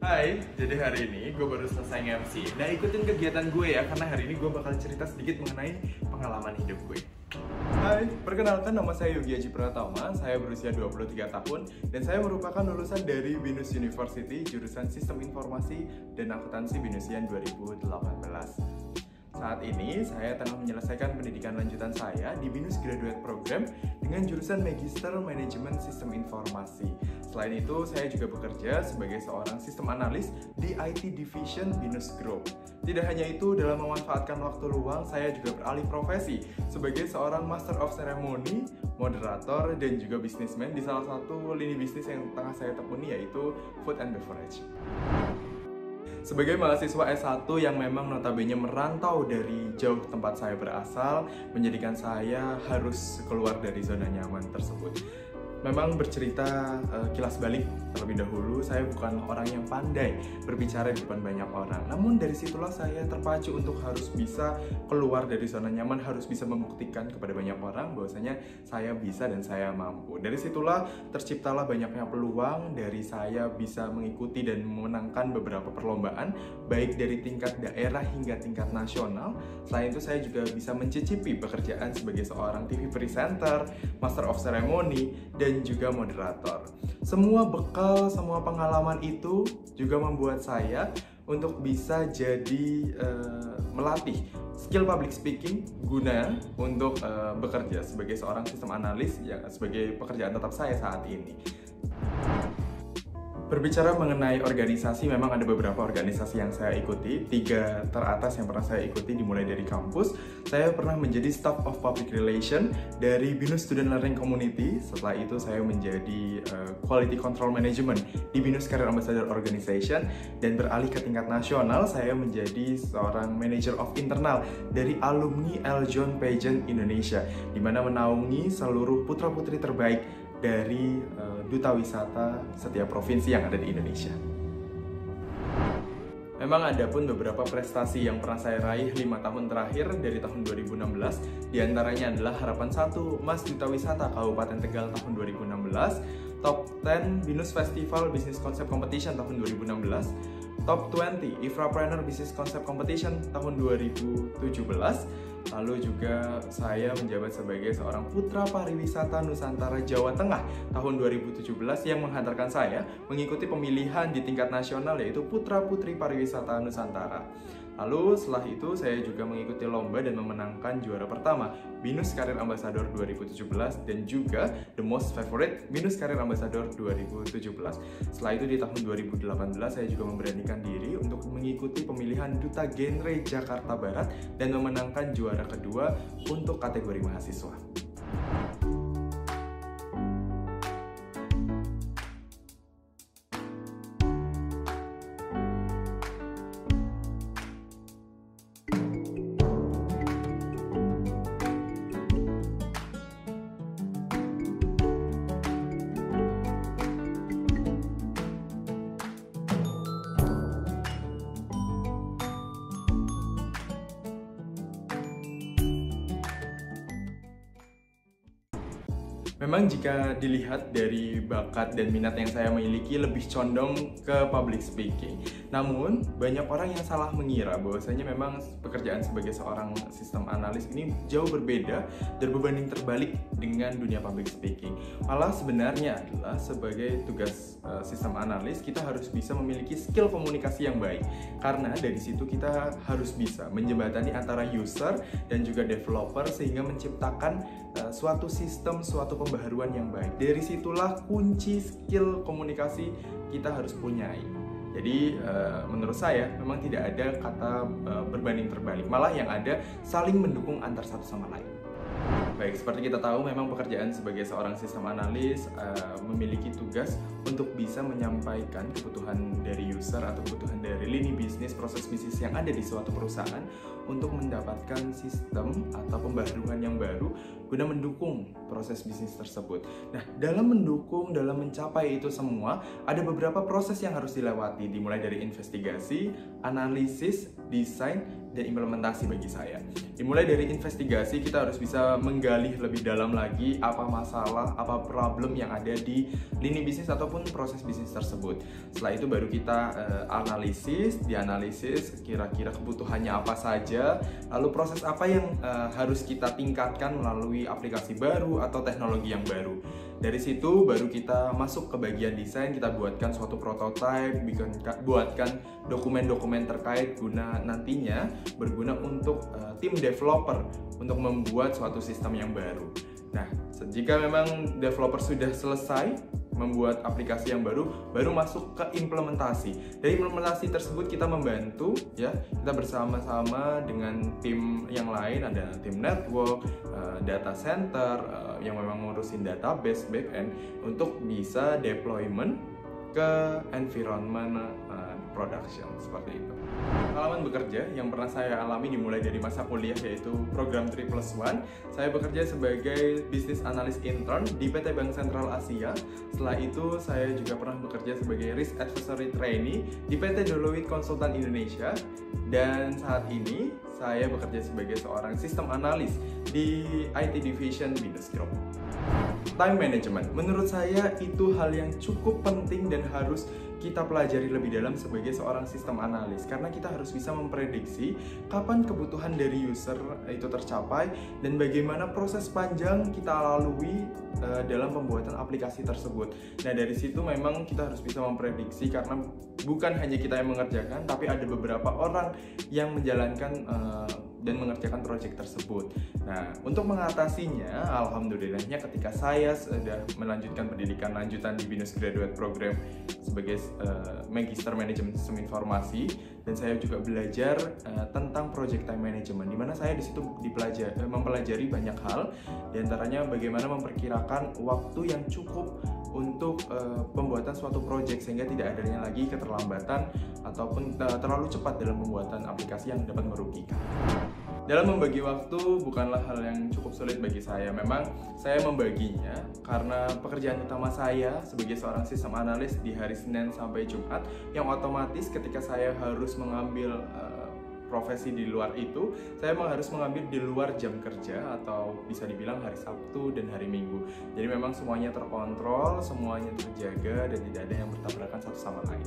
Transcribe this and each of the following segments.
Hai, jadi hari ini gue baru selesai nge-MC. Nah, ikutin kegiatan gue ya, karena hari ini gue bakal cerita sedikit mengenai pengalaman hidup gue. Hai, perkenalkan nama saya Yogi Aji Pratama, saya berusia 23 tahun, dan saya merupakan lulusan dari BINUS University, jurusan Sistem Informasi dan Akuntansi BINUSIAN 2018. Saat ini, saya tengah menyelesaikan pendidikan lanjutan saya di BINUS Graduate Program dengan jurusan Magister Manajemen Sistem Informasi. Selain itu, saya juga bekerja sebagai seorang sistem analis di IT Division BINUS Group. Tidak hanya itu, dalam memanfaatkan waktu luang, saya juga beralih profesi sebagai seorang Master of Ceremony, moderator, dan juga bisnismen di salah satu lini bisnis yang tengah saya tekuni, yaitu Food and Beverage. Sebagai mahasiswa S1 yang memang notabene merantau dari jauh tempat saya berasal, menjadikan saya harus keluar dari zona nyaman tersebut. Memang bercerita kilas balik terlebih dahulu, saya bukan orang yang pandai berbicara di depan banyak orang. Namun dari situlah saya terpacu untuk harus bisa keluar dari zona nyaman, harus bisa membuktikan kepada banyak orang bahwasanya saya bisa dan saya mampu. Dari situlah terciptalah banyaknya peluang dari saya bisa mengikuti dan memenangkan beberapa perlombaan, baik dari tingkat daerah hingga tingkat nasional. Selain itu saya juga bisa mencicipi pekerjaan sebagai seorang TV presenter, Master of Ceremony, dan juga moderator. Semua bekal, semua pengalaman itu juga membuat saya untuk bisa jadi melatih skill public speaking guna untuk bekerja sebagai seorang sistem analis yang sebagai pekerjaan tetap saya saat ini. Berbicara mengenai organisasi, memang ada beberapa organisasi yang saya ikuti. 3 teratas yang pernah saya ikuti dimulai dari kampus. Saya pernah menjadi Staff of Public Relation dari BINUS Student Learning Community. Setelah itu saya menjadi Quality Control Management di BINUS Career Ambassador Organization. Dan beralih ke tingkat nasional, saya menjadi seorang Manager of Internal dari alumni Eljon Pageant Indonesia, di mana menaungi seluruh putra-putri terbaik dari duta wisata setiap provinsi yang ada di Indonesia. Memang ada pun beberapa prestasi yang pernah saya raih 5 tahun terakhir dari tahun 2016. Di antaranya adalah Harapan 1 Mas Duta Wisata Kabupaten Tegal tahun 2016, Top 10 BINUS Festival Business Concept Competition tahun 2016, Top 20 Ifrapreneur Business Concept Competition tahun 2017. Lalu juga saya menjabat sebagai seorang Putra Pariwisata Nusantara Jawa Tengah tahun 2017 yang menghantarkan saya mengikuti pemilihan di tingkat nasional, yaitu Putra Putri Pariwisata Nusantara. Lalu setelah itu saya juga mengikuti lomba dan memenangkan juara pertama BINUS Career Ambassador 2017 dan juga The Most Favorite BINUS Career Ambassador 2017. Setelah itu di tahun 2018 saya juga memberanikan diri untuk mengikuti pemilihan Duta Genre Jakarta Barat dan memenangkan juara kedua untuk kategori mahasiswa. Memang jika dilihat dari bakat dan minat yang saya miliki lebih condong ke public speaking. Namun, banyak orang yang salah mengira bahwasanya memang pekerjaan sebagai seorang sistem analis ini jauh berbeda dan berbanding terbalik dengan dunia public speaking. Malah sebenarnya adalah sebagai tugas sistem analis, kita harus bisa memiliki skill komunikasi yang baik. Karena dari situ kita harus bisa menjembatani antara user dan juga developer sehingga menciptakan suatu sistem, suatu pembaharuan yang baik. Dari situlah kunci skill komunikasi kita harus punyai. Jadi menurut saya memang tidak ada kata berbanding terbalik, malah yang ada saling mendukung antar satu sama lain. Baik, seperti kita tahu memang pekerjaan sebagai seorang sistem analis memiliki tugas untuk bisa menyampaikan kebutuhan dari user atau kebutuhan dari lini bisnis, proses bisnis yang ada di suatu perusahaan untuk mendapatkan sistem atau pembaharuan yang baru guna mendukung proses bisnis tersebut. Nah, dalam mendukung, dalam mencapai itu semua, ada beberapa proses yang harus dilewati, dimulai dari investigasi, analisis, desain, dan implementasi bagi saya. Dimulai dari investigasi, kita harus bisa menggali lebih dalam lagi apa masalah, apa problem yang ada di lini bisnis ataupun proses bisnis tersebut. Setelah itu baru kita dianalisis kira-kira kebutuhannya apa saja, lalu proses apa yang harus kita tingkatkan melalui aplikasi baru atau teknologi yang baru. Dari situ baru kita masuk ke bagian desain, kita buatkan suatu prototype, buatkan dokumen-dokumen terkait nantinya berguna untuk tim developer untuk membuat suatu sistem yang baru. Nah, jika memang developer sudah selesai membuat aplikasi yang baru masuk ke implementasi. Dari implementasi tersebut kita membantu ya, kita bersama-sama dengan tim yang lain, ada tim network, data center yang memang ngurusin database backend untuk bisa deployment ke environment production seperti itu. Pengalaman bekerja yang pernah saya alami dimulai dari masa kuliah, yaitu program 3+1. Saya bekerja sebagai business analyst intern di PT Bank Sentral Asia. Setelah itu saya juga pernah bekerja sebagai risk advisory trainee di PT Deloitte Konsultan Indonesia, dan saat ini saya bekerja sebagai seorang sistem analis di IT division Binus Group. Time management, menurut saya itu hal yang cukup penting dan harus kita pelajari lebih dalam sebagai seorang sistem analis, karena kita harus bisa memprediksi kapan kebutuhan dari user itu tercapai dan bagaimana proses panjang kita lalui dalam pembuatan aplikasi tersebut. Nah, dari situ memang kita harus bisa memprediksi, karena bukan hanya kita yang mengerjakan, tapi ada beberapa orang yang menjalankan dan mengerjakan proyek tersebut. Nah, untuk mengatasinya, alhamdulillahnya ketika saya sudah melanjutkan pendidikan lanjutan di Binus Graduate Program sebagai Magister Manajemen Sistem Informasi, dan saya juga belajar tentang Project Time Management, di mana saya di situ mempelajari banyak hal, diantaranya bagaimana memperkirakan waktu yang cukup untuk pembuatan suatu proyek sehingga tidak adanya lagi keterlambatan ataupun terlalu cepat dalam pembuatan aplikasi yang dapat merugikan. Dalam membagi waktu bukanlah hal yang cukup sulit bagi saya. Memang saya membaginya karena pekerjaan utama saya sebagai seorang sistem analis di hari Senin sampai Jumat, yang otomatis ketika saya harus mengambil profesi di luar itu, saya memang harus mengambil di luar jam kerja atau bisa dibilang hari Sabtu dan hari Minggu. Jadi memang semuanya terkontrol, semuanya terjaga, dan tidak ada yang bertabrakan satu sama lain.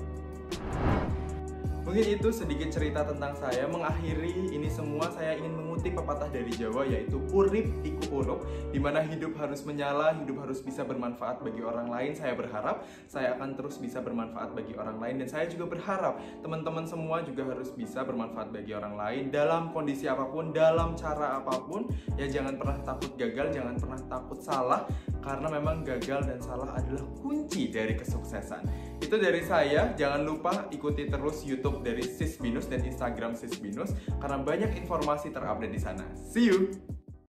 Mungkin itu sedikit cerita tentang saya. Mengakhiri ini semua, saya ingin mengutip pepatah dari Jawa, yaitu urip iku urup, di mana hidup harus menyala, hidup harus bisa bermanfaat bagi orang lain. Saya berharap saya akan terus bisa bermanfaat bagi orang lain, dan saya juga berharap teman-teman semua juga harus bisa bermanfaat bagi orang lain dalam kondisi apapun, dalam cara apapun. Ya, jangan pernah takut gagal, jangan pernah takut salah, karena memang gagal dan salah adalah kunci dari kesuksesan. Itu dari saya. Jangan lupa ikuti terus YouTube dari Sis Binus dan Instagram Sis Binus, karena banyak informasi terupdate di sana. See you!